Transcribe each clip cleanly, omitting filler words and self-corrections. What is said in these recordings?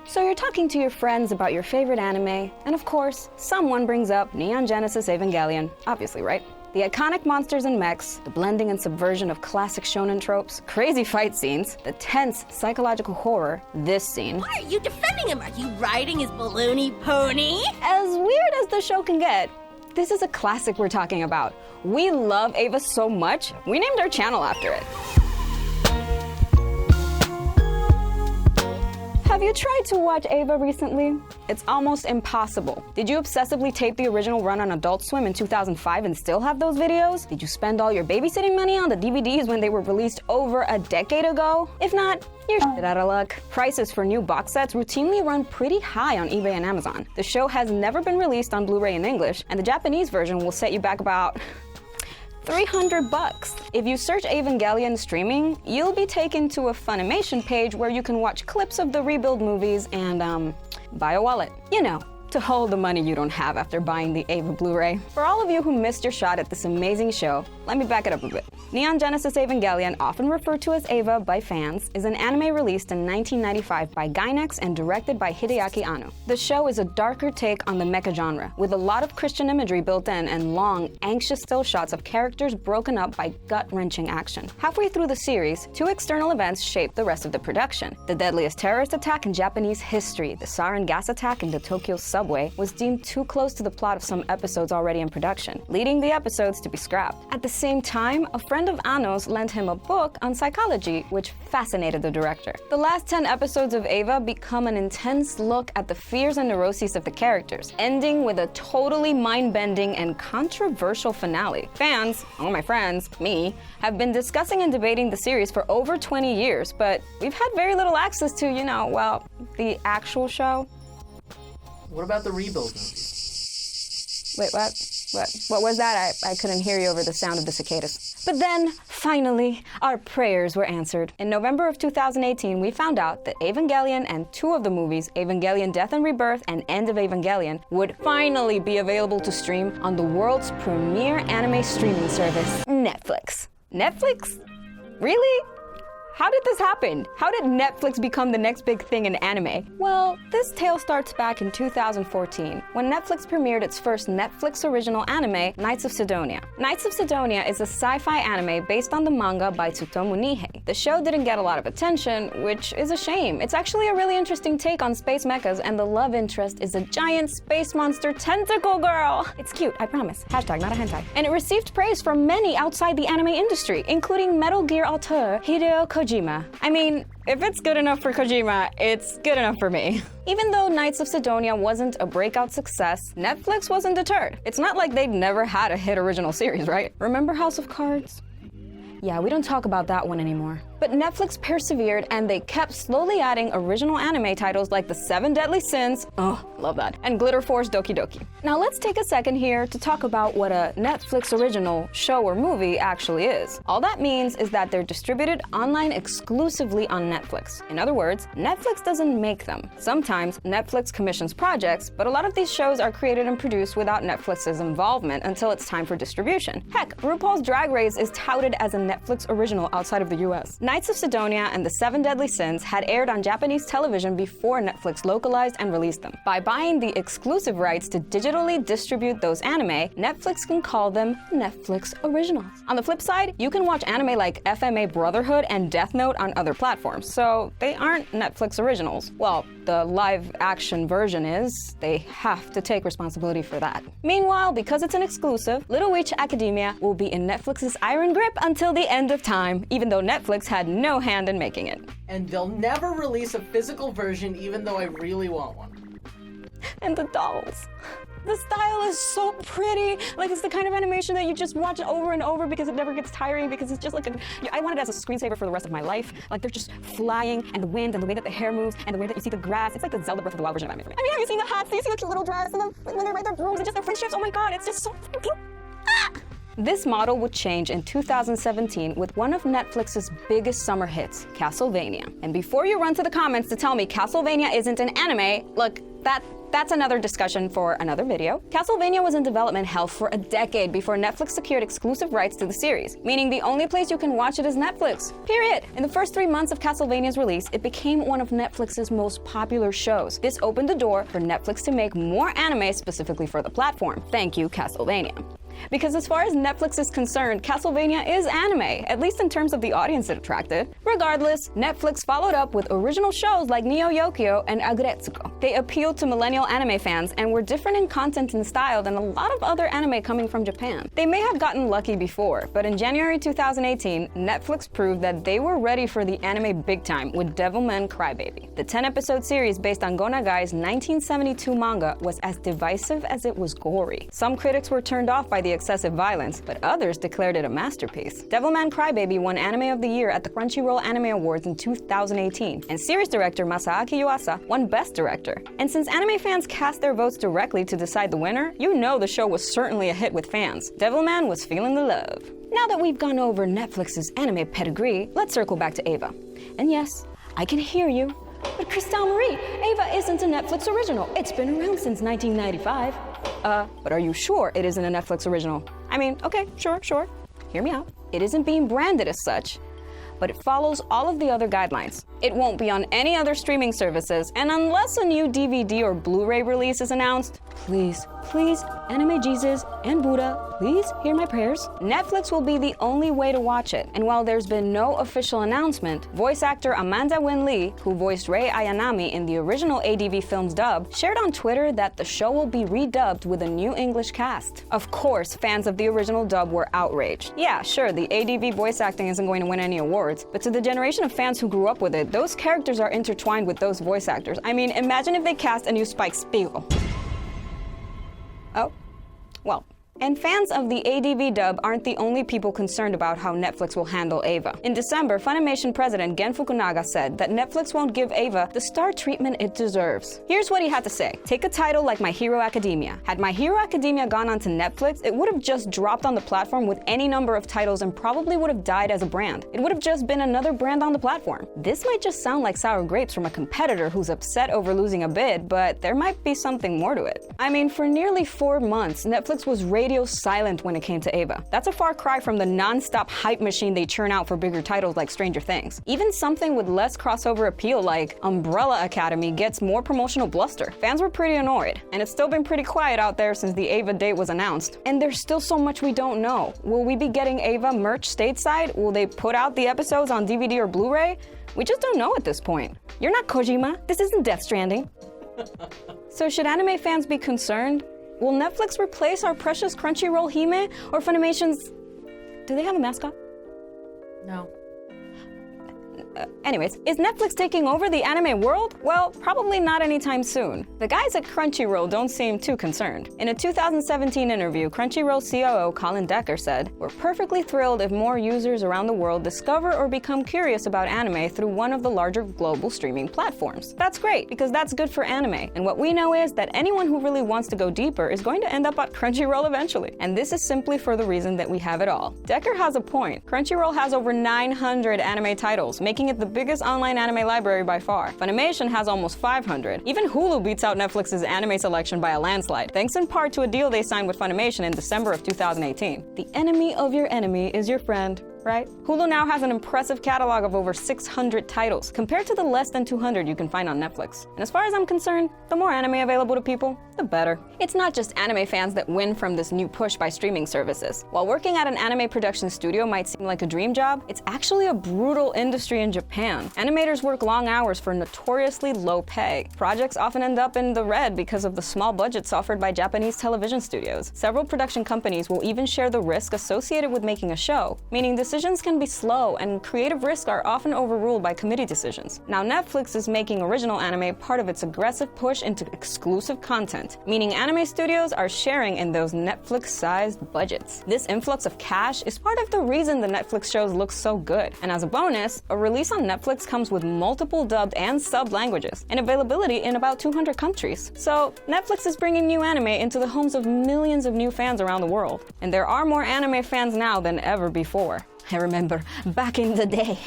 So you're talking to your friends about your favorite anime, and of course, someone brings up Neon Genesis Evangelion, obviously, right? The iconic monsters and mechs, the blending and subversion of classic shonen tropes, crazy fight scenes, the tense psychological horror, this scene. Why are you defending him? Are you riding his balloony pony? As weird as the show can get, this is a classic we're talking about. We love Eva so much, we named our channel after it. Have you tried to watch Eva recently? It's almost impossible. Did you obsessively tape the original run on Adult Swim in 2005 and still have those videos? Did you spend all your babysitting money on the DVDs when they were released over a decade ago? If not, you're shit out of luck. Prices for new box sets routinely run pretty high on eBay and Amazon. The show has never been released on Blu-ray in English, and the Japanese version will set you back about $300. If you search Evangelion streaming, you'll be taken to a Funimation page where you can watch clips of the rebuild movies and, buy a wallet. You know, to hold the money you don't have after buying the Eva Blu-ray. For all of you who missed your shot at this amazing show, let me back it up a bit. Neon Genesis Evangelion, often referred to as Eva by fans, is an anime released in 1995 by Gainax and directed by Hideaki Anno. The show is a darker take on the mecha genre, with a lot of Christian imagery built in and long, anxious still shots of characters broken up by gut-wrenching action. Halfway through the series, two external events shaped the rest of the production. The deadliest terrorist attack in Japanese history, the sarin gas attack in the Tokyo subway, was deemed too close to the plot of some episodes already in production, leading the episodes to be scrapped. At the same time, a friend of Anno's lent him a book on psychology, which fascinated the director. The last 10 episodes of Eva become an intense look at the fears and neuroses of the characters, ending with a totally mind-bending and controversial finale. Fans, all my friends, me, have been discussing and debating the series for over 20 years, but we've had very little access to, well, the actual show. What about the rebuild movies? Wait, what? What was that? I couldn't hear you over the sound of the cicadas. But then, finally, our prayers were answered. In November of 2018, we found out that Evangelion and two of the movies, Evangelion Death and Rebirth and End of Evangelion, would finally be available to stream on the world's premier anime streaming service, Netflix. Netflix? Really? How did this happen? How did Netflix become the next big thing in anime? Well, this tale starts back in 2014, when Netflix premiered its first Netflix original anime, Knights of Sidonia. Knights of Sidonia is a sci-fi anime based on the manga by Tsutomu Nihei. The show didn't get a lot of attention, which is a shame. It's actually a really interesting take on space mechas, and the love interest is a giant space monster tentacle girl. It's cute, I promise. Hashtag not a hentai. And it received praise from many outside the anime industry, including Metal Gear auteur Hideo Kojima. I mean, if it's good enough for Kojima, it's good enough for me. Even though Knights of Sidonia wasn't a breakout success, Netflix wasn't deterred. It's not like they'd never had a hit original series, right? Remember House of Cards? Yeah, we don't talk about that one anymore. But Netflix persevered, and they kept slowly adding original anime titles like The Seven Deadly Sins, oh, love that, and Glitter Force Doki Doki. Now let's take a second here to talk about what a Netflix original show or movie actually is. All that means is that they're distributed online exclusively on Netflix. In other words, Netflix doesn't make them. Sometimes Netflix commissions projects, but a lot of these shows are created and produced without Netflix's involvement until it's time for distribution. Heck, RuPaul's Drag Race is touted as a Netflix original outside of the US. Knights of Sidonia and The Seven Deadly Sins had aired on Japanese television before Netflix localized and released them. By buying the exclusive rights to digitally distribute those anime, Netflix can call them Netflix originals. On the flip side, you can watch anime like FMA Brotherhood and Death Note on other platforms, so they aren't Netflix originals. Well, the live-action version is. They have to take responsibility for that. Meanwhile, because it's an exclusive, Little Witch Academia will be in Netflix's iron grip until the end of time, even though Netflix had no hand in making it. And they'll never release a physical version, even though I really want one. And the dolls. The style is so pretty. Like, it's the kind of animation that you just watch over and over because it never gets tiring, because it's just like I want it as a screensaver for the rest of my life. Like, they're just flying, and the wind, and the way that the hair moves, and the way that you see the grass. It's like the Zelda Breath of the Wild version of Batman for me. I mean, have you seen the hats? Do you see the cute little dress, and when they ride their brooms, and just their friendships? Oh my god, it's just so fucking... Ah! This model would change in 2017 with one of Netflix's biggest summer hits, Castlevania. And before you run to the comments to tell me Castlevania isn't an anime, look, that that's another discussion for another video. Castlevania was in development hell for a decade before Netflix secured exclusive rights to the series, meaning the only place you can watch it is Netflix. Period. In the first 3 months of Castlevania's release, it became one of Netflix's most popular shows. This opened the door for Netflix to make more anime specifically for the platform. Thank you, Castlevania. Because as far as Netflix is concerned, Castlevania is anime, at least in terms of the audience it attracted. Regardless, Netflix followed up with original shows like Neo Yokio and Agretsuko. They appealed to millennial anime fans and were different in content and style than a lot of other anime coming from Japan. They may have gotten lucky before, but in January 2018, Netflix proved that they were ready for the anime big time with Devilman Crybaby. The 10-episode series based on Go Nagai's 1972 manga was as divisive as it was gory. Some critics were turned off by the excessive violence, but others declared it a masterpiece. Devilman Crybaby won Anime of the Year at the Crunchyroll Anime Awards in 2018, and series director Masaaki Yuasa won Best Director. And since anime fans cast their votes directly to decide the winner, you know the show was certainly a hit with fans. Devilman was feeling the love. Now that we've gone over Netflix's anime pedigree, let's circle back to Eva. And yes, I can hear you, but Cristal Marie, Eva isn't a Netflix original. It's been around since 1995. But are you sure it isn't a Netflix original? I mean, okay, sure. Hear me out. It isn't being branded as such, but it follows all of the other guidelines. It won't be on any other streaming services, and unless a new DVD or Blu-ray release is announced, please, Anime Jesus and Buddha, please hear my prayers. Netflix will be the only way to watch it, and while there's been no official announcement, voice actor Amanda Wynn Lee, who voiced Rei Ayanami in the original ADV film's dub, shared on Twitter that the show will be redubbed with a new English cast. Of course, fans of the original dub were outraged. Yeah, sure, the ADV voice acting isn't going to win any awards, but to the generation of fans who grew up with it, those characters are intertwined with those voice actors. I mean, imagine if they cast a new Spike Spiegel. Oh, well. And fans of the ADV dub aren't the only people concerned about how Netflix will handle Eva. In December, Funimation president Gen Fukunaga said that Netflix won't give Eva the star treatment it deserves. Here's what he had to say. Take a title like My Hero Academia. Had My Hero Academia gone onto Netflix, it would have just dropped on the platform with any number of titles and probably would have died as a brand. It would have just been another brand on the platform. This might just sound like sour grapes from a competitor who's upset over losing a bid, but there might be something more to it. I mean, for nearly 4 months, Netflix was radio silent when it came to Eva. That's a far cry from the non-stop hype machine they churn out for bigger titles like Stranger Things. Even something with less crossover appeal like Umbrella Academy gets more promotional bluster. Fans were pretty annoyed, and it's still been pretty quiet out there since the Eva date was announced. And there's still so much we don't know. Will we be getting Eva merch stateside? Will they put out the episodes on DVD or Blu-ray? We just don't know at this point. You're not Kojima. This isn't Death Stranding. So should anime fans be concerned? Will Netflix replace our precious Crunchyroll Hime or Funimation's... Do they have a mascot? No. Anyways, is Netflix taking over the anime world? Well, probably not anytime soon. The guys at Crunchyroll don't seem too concerned. In a 2017 interview, Crunchyroll COO Colin Decker said, "We're perfectly thrilled if more users around the world discover or become curious about anime through one of the larger global streaming platforms. That's great, because that's good for anime. And what we know is that anyone who really wants to go deeper is going to end up at Crunchyroll eventually. And this is simply for the reason that we have it all." Decker has a point. Crunchyroll has over 900 anime titles, making it the biggest online anime library by far. Funimation has almost 500. Even Hulu beats out Netflix's anime selection by a landslide, thanks in part to a deal they signed with Funimation in December of 2018. The enemy of your enemy is your friend, right? Hulu now has an impressive catalog of over 600 titles, compared to the less than 200 you can find on Netflix. And as far as I'm concerned, the more anime available to people, the better. It's not just anime fans that win from this new push by streaming services. While working at an anime production studio might seem like a dream job, it's actually a brutal industry in Japan. Animators work long hours for notoriously low pay. Projects often end up in the red because of the small budgets offered by Japanese television studios. Several production companies will even share the risk associated with making a show, meaning decisions can be slow and creative risks are often overruled by committee decisions. Now Netflix is making original anime part of its aggressive push into exclusive content, meaning anime studios are sharing in those Netflix-sized budgets. This influx of cash is part of the reason the Netflix shows look so good. And as a bonus, a release on Netflix comes with multiple dubbed and subbed languages, and availability in about 200 countries. So Netflix is bringing new anime into the homes of millions of new fans around the world. And there are more anime fans now than ever before. I remember back in the day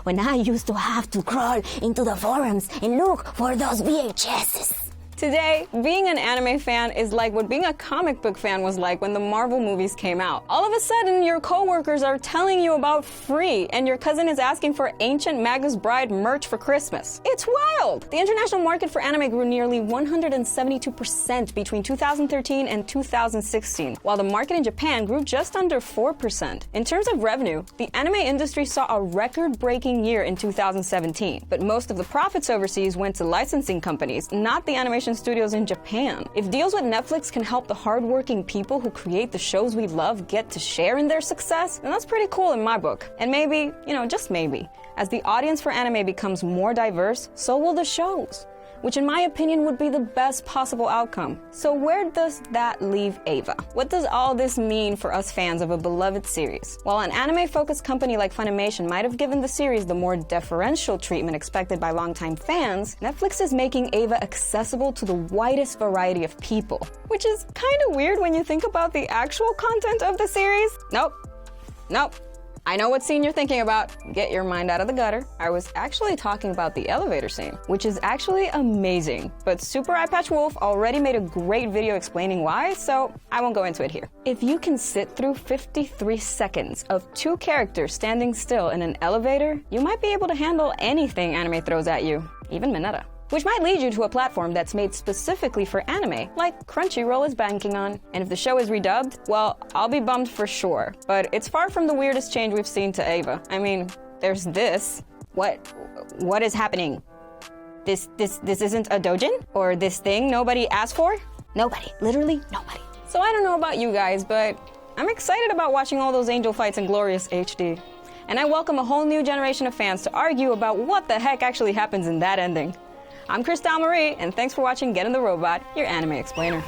when I used to have to crawl into the forums and look for those VHSs. Today, being an anime fan is like what being a comic book fan was like when the Marvel movies came out. All of a sudden, your coworkers are telling you about Free, and your cousin is asking for Ancient Magus Bride merch for Christmas. It's wild! The international market for anime grew nearly 172% between 2013 and 2016, while the market in Japan grew just under 4%. In terms of revenue, the anime industry saw a record-breaking year in 2017, but most of the profits overseas went to licensing companies, not the animation studios in Japan. If deals with Netflix can help the hardworking people who create the shows we love get to share in their success, then that's pretty cool in my book. And maybe, just maybe, as the audience for anime becomes more diverse, so will the shows, which in my opinion would be the best possible outcome. So where does that leave Eva? What does all this mean for us fans of a beloved series? While an anime-focused company like Funimation might have given the series the more deferential treatment expected by longtime fans, Netflix is making Eva accessible to the widest variety of people. Which is kind of weird when you think about the actual content of the series. Nope. I know what scene you're thinking about. Get your mind out of the gutter. I was actually talking about the elevator scene, which is actually amazing. But Super Eye Patch Wolf already made a great video explaining why, so I won't go into it here. If you can sit through 53 seconds of two characters standing still in an elevator, you might be able to handle anything anime throws at you, even Mineta. Which might lead you to a platform that's made specifically for anime, like Crunchyroll is banking on. And if the show is redubbed, well, I'll be bummed for sure. But it's far from the weirdest change we've seen to Eva. I mean, there's this. What is happening? This isn't a doujin? Or this thing nobody asked for? Nobody, literally nobody. So I don't know about you guys, but I'm excited about watching all those angel fights in glorious HD. And I welcome a whole new generation of fans to argue about what the heck actually happens in that ending. I'm Cristal Marie, and thanks for watching GetintheRobot, your anime explainer.